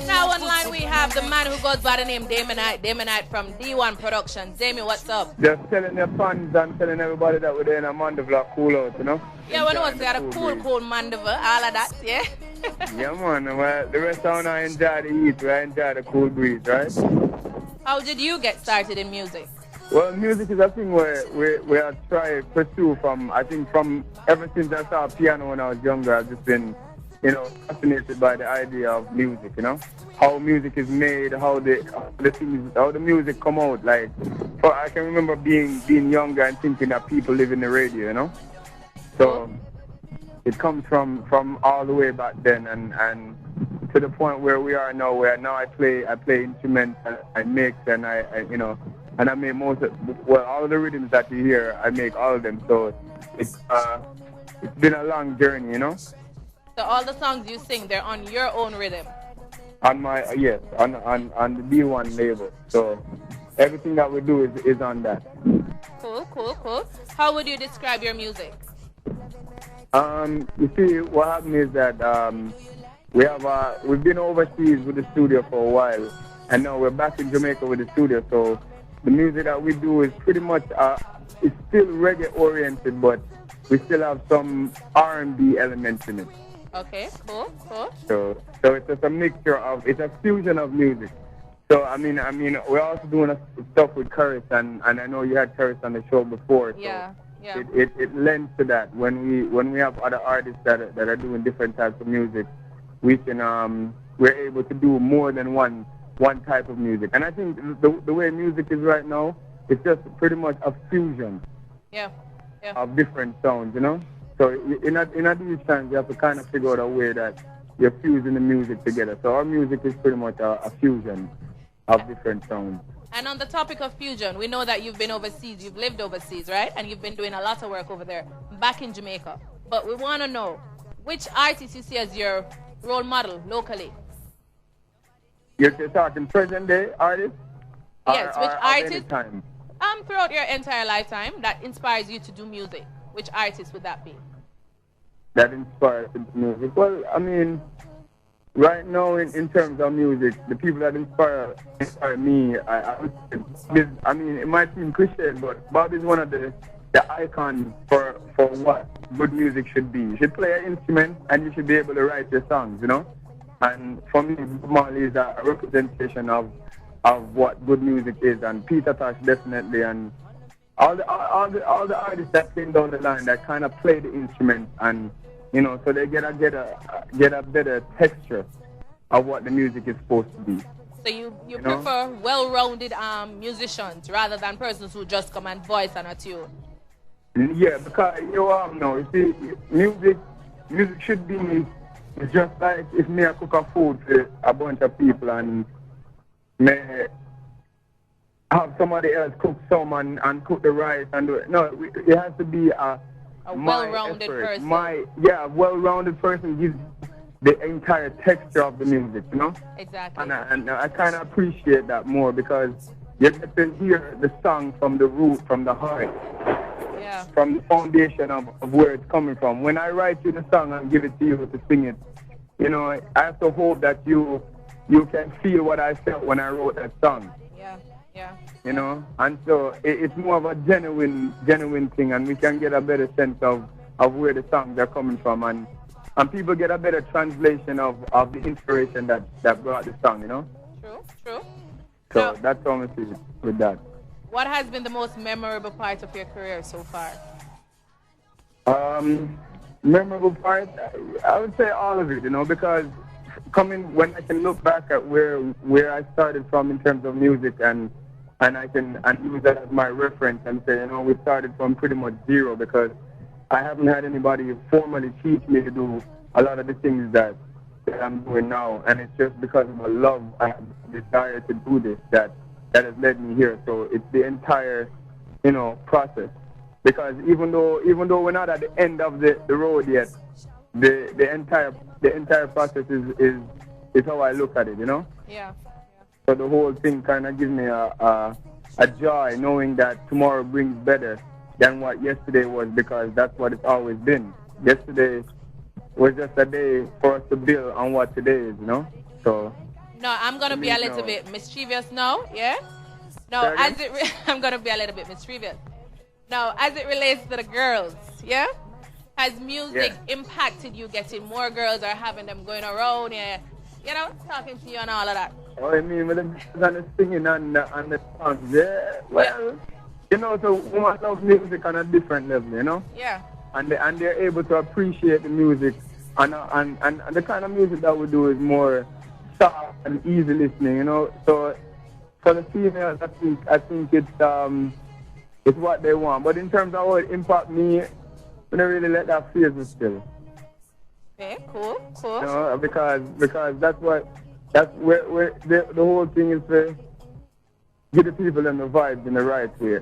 Now online we have the man who goes by the name Damonite from D1 Productions. Dami, what's up? Just telling the fans and telling everybody that we're in a Mandeville cool out, you know? Yeah, we know we got a cool Mandeville, all of that, yeah? Yeah, man. Well, the rest of us enjoy the heat, we enjoy the cool breeze, right? How did you get started in music? Well, music is a thing where we have tried to pursue from ever since I started piano when I was younger. I've just been, fascinated by the idea of music, how music is made, how the music come out. Like, I can remember being younger and thinking that people live in the radio, So it comes from all the way back then and to the point where we are now, where now I play instruments, I mix, and I make all the rhythms that you hear, I make all of them. So it's been a long journey, So all the songs you sing, they're on your own rhythm? On the D1 label. So everything that we do is on that. Cool. How would you describe your music? You see, what happened is that we've been overseas with the studio for a while, and now we're back in Jamaica with the studio. So the music that we do is pretty much it's still reggae oriented, but we still have some R&B elements in it. Okay, cool. So it's just a mixture it's a fusion of music. So I mean, we're also doing stuff with Curtis, and I know you had Curtis on the show before. So yeah. It lends to that. When we have other artists that are doing different types of music, we're able to do more than one type of music. And I think the way music is right now, it's just pretty much a fusion. Yeah. Of different sounds, So in these times, you have to kind of figure out a way that you're fusing the music together. So our music is pretty much a fusion of different sounds. And on the topic of fusion, we know that you've been overseas, you've lived overseas, right? And you've been doing a lot of work over there, back in Jamaica. But we want to know, which artist you see as your role model locally? You're talking present day artists? Yes, which artist? Time? Throughout your entire lifetime that inspires you to do music. Which artist would that be? That inspires me to music? Well, I mean, right now in terms of music, the people that inspire me, it might seem cliche, but Bob is one of the icons for what good music should be. You should play an instrument and you should be able to write your songs, And for me, Marley is a representation of what good music is, and Peter Tosh definitely, and all the artists that came down the line that kind of play the instrument, and so they get a better texture of what the music is supposed to be. So you prefer well-rounded musicians rather than persons who just come and voice on a tune? Yeah, because you see, music should be just like if me I cook a food for a bunch of people and may have somebody else cook some and cook the rice and do it. No, it has to be a well-rounded person. Well-rounded person gives the entire texture of the music, Exactly. And I kind of appreciate that more because you get to hear the song from the root, from the heart, from the foundation of where it's coming from. When I write you the song and give it to you to sing it, I have to hope that you can feel what I felt when I wrote that song. Yeah. And so it's more of a genuine thing, and we can get a better sense of where the songs are coming from, and people get a better translation of the inspiration that brought the song, True. So that's how I see it with that. What has been the most memorable part of your career so far? Memorable part, I would say all of it, because when I can look back at where I started from in terms of music and I can use that as my reference and say, we started from pretty much zero, because I haven't had anybody formally teach me to do a lot of the things that I'm doing now, and it's just because of my love and desire to do this that has led me here. So it's the entire, process. Because even though we're not at the end of the road yet, the entire process is how I look at it, Yeah. So the whole thing kind of gives me a joy knowing that tomorrow brings better than what yesterday was, because that's what it's always been. Yesterday was just a day for us to build on what today is, you know. So. No, I'm gonna be a little bit mischievous now. Yeah. No, I'm gonna be a little bit mischievous. Now, as it relates to the girls, yeah. Has music impacted you getting more girls or having them going around, you know, talking to you and all of that? Oh, I mean, with them singing and the songs, yeah. Well, you know, so women love music on a different level, you know. Yeah. And they're able to appreciate the music, and the kind of music that we do is more soft and easy listening, you know. So for the females, I think it's what they want. But in terms of how it impact me, I don't really let that phase me still. Okay, cool. You know, because that's where the whole thing is to give the people and the vibes in the right way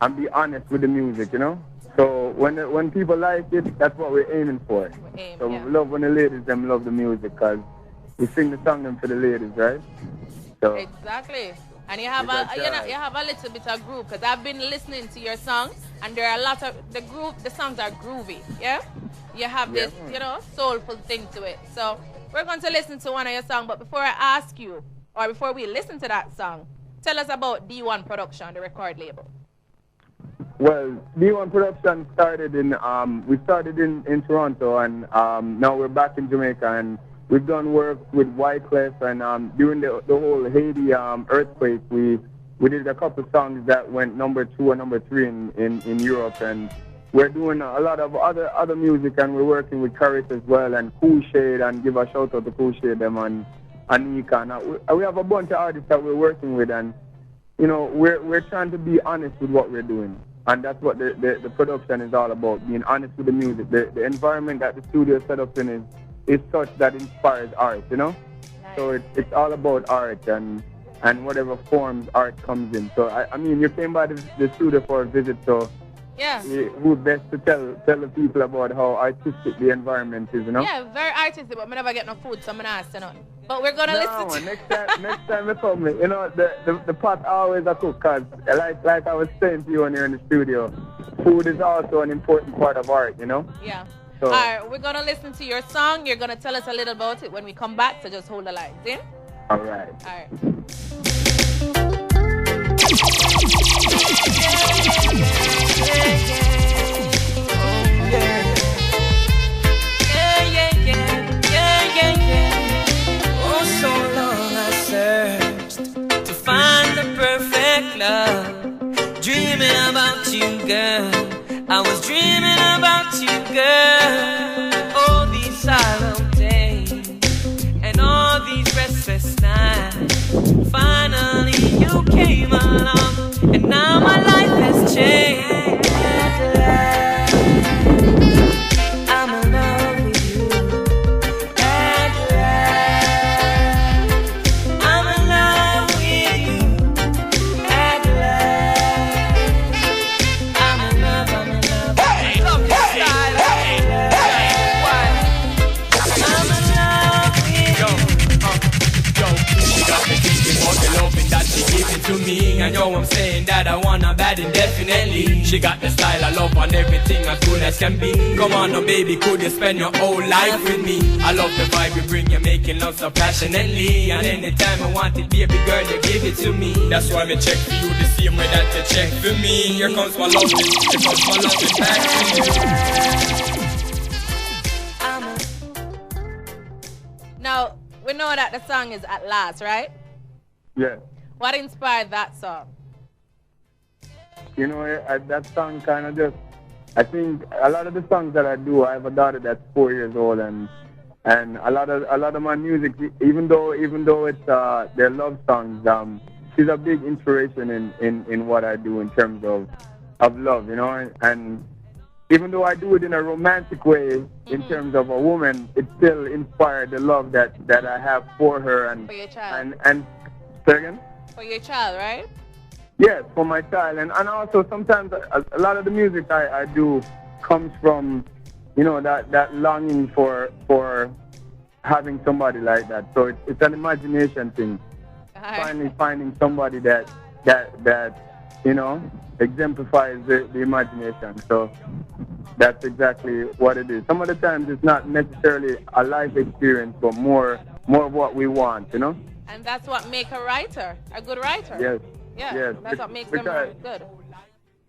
and be honest with the music, you know. So when people like it, that's what we're aiming for. We love when the ladies them love the music, because we sing the song them for the ladies, right? So exactly. And you have you have a little bit of groove, because I've been listening to your songs, and there are a lot of the songs are groovy, yeah. You have this, you know, soulful thing to it. So we're going to listen to one of your songs, but before I ask you, or before we listen to that song, tell us about D1 Production, the record label. Well, D1 Production started in Toronto, and now we're back in Jamaica, and we've done work with Wyclef, and during the whole Haiti earthquake, we did a couple songs that went number 2 and number 3 in Europe, and we're doing a lot of other music, and we're working with Caris as well, and Cool Shade, and give a shout out to Cool Shade them and Anika. And we have a bunch of artists that we're working with, and you know, we're trying to be honest with what we're doing, and that's what the production is all about, being honest with the music. The environment that the studio is set up in is such that inspires art, you know. Nice. So it's all about art and whatever forms art comes in. So I mean, you came by the studio for a visit, so yeah, who best to tell the people about how artistic the environment is, you know? Yeah, very artistic, but I never get no food, so I'm not asking nothing. But we're gonna listen to next time you come, you know, the pot always a cook, cause like I was saying to you when you're in the studio, food is also an important part of art, you know? Yeah. So, all right, we're gonna listen to your song. You're gonna tell us a little about it when we come back, so just hold the lines in. All right. All right. Oh, so long I searched to find the perfect love, dreaming about you, girl. I was dreaming about you, girl. All these silent days and all these restless nights. Finally you came along, and now my life has changed. I'm in love with you. At last, I'm in love with you. At last, I'm in love. Hey, love this style. I'm in love with you. Yo, she got me thinking about the loving that she giving to me. And yo, I'm saying that I want her bad indefinitely. She got the style I love and everything as good as can be. Come on, no baby, could you spend your whole life with me? I love the vibe you bring, you're making love so passionately. And anytime I want it, baby girl, you give it to me. That's why me check for you the same way that you check for me. Here comes my love, here comes my love back to you. Now, we know that the song is At Last, right? Yeah. What inspired that song? You know, that song kind of just, I think a lot of the songs that I do, I have a daughter that's 4 years old, and a lot of my music, even though it's their love songs, she's a big inspiration in what I do in terms of love, you know, and even though I do it in a romantic way, in terms of a woman, it still inspired the love that I have for her and for your child. And second? For your child, right? Yes, for my child, and also sometimes a lot of the music I do comes from, you know, that longing for having somebody like that. So it's an imagination thing. Finally finding somebody that exemplifies the imagination. So that's exactly what it is. Some of the times it's not necessarily a life experience, but more of what we want, And that's what makes a writer, a good writer. Yes. Yeah, Yes. that's what makes them good.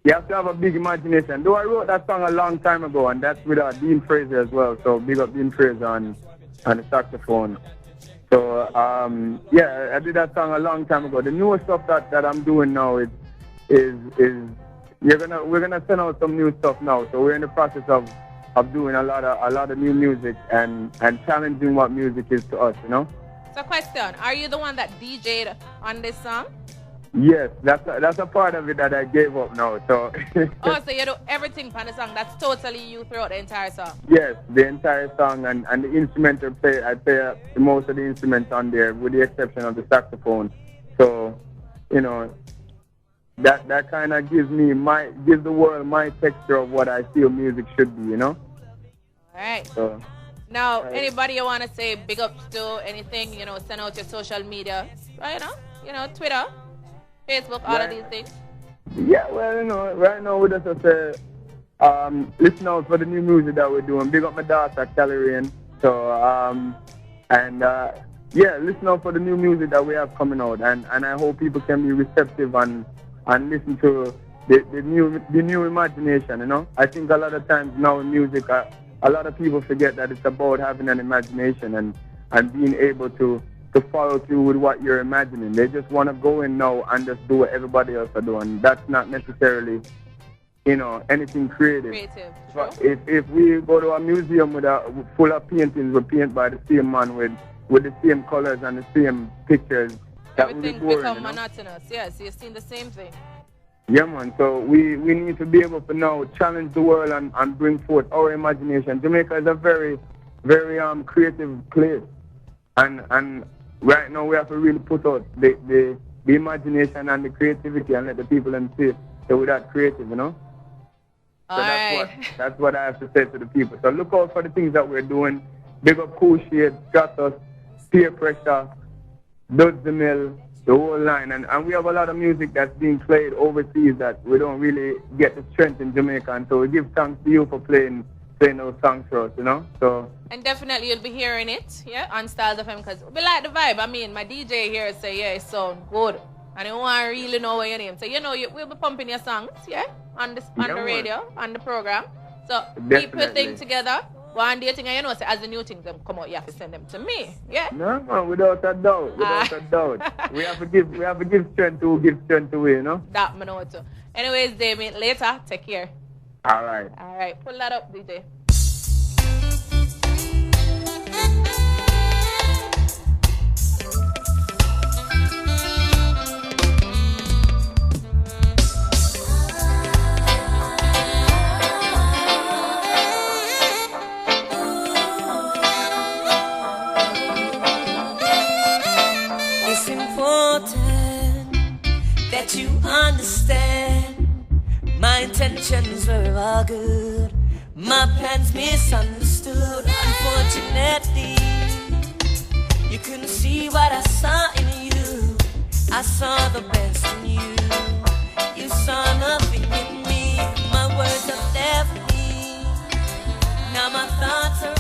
You have to have a big imagination. Though I wrote that song a long time ago, and that's with Dean Fraser as well. So big up Dean Fraser on the saxophone. So yeah, I did that song a long time ago. The newer stuff that I'm doing now is we're gonna send out some new stuff now. So we're in the process of doing a lot of new music and challenging what music is to us, So question, are you the one that DJ'd on this song? Yes, that's a part of it that I gave up now. So oh, so you do everything on the song. That's totally you throughout the entire song. Yes, the entire song and the instrumental play. I play most of the instruments on there, with the exception of the saxophone. So, that kind of gives the world my texture of what I feel music should be. All right. So. Now, anybody you want to say big ups to, anything, send out your social media, right? Twitter, Facebook, all of these things. Yeah, well, right now we just say, listen out for the new music that we're doing. Big up my daughter, Kelly Rain. So, yeah, listen out for the new music that we have coming out, and I hope people can be receptive and listen to the new imagination. I think a lot of times now in music, a lot of people forget that it's about having an imagination and being able to follow through with what you're imagining. They just want to go in now and just do what everybody else are doing. That's not necessarily, anything creative. But if we go to a museum full of paintings with paint by the same man with the same colors and the same pictures, that everything would be boring, become monotonous. Yes, you've seen the same thing. Yeah, man. So we need to be able to now challenge the world and bring forth our imagination. Jamaica is a very, very creative place, and right now we have to really put out the imagination and the creativity and let the people them see that we're that creative, So that's what I have to say to the people. So look out for the things that we're doing. Big up Cool Shade, Stratos, Peer Pressure, Dodge the Mill, the whole line, and we have a lot of music that's being played overseas that we don't really get the strength in Jamaica, and so we give thanks to you for playing those songs for us, So. And definitely you'll be hearing it, on Styles FM, because we like the vibe. I mean, my DJ here say, it sound good, and you want to really know what your name. So we'll be pumping your songs, on the radio, on the program. So people think together. One day thing, as the new things them come out, you have to send them to me. Yeah? No, man, without a doubt. We have to give strength to who gives strength away, That me know too. Anyways, Dami, later, take care. All right. All right, pull that up, DJ. That you understand my intentions were all good, my plans misunderstood. Unfortunately, you couldn't see what I saw in you. I saw the best in you. You saw nothing in me. My words are left me. Now my thoughts are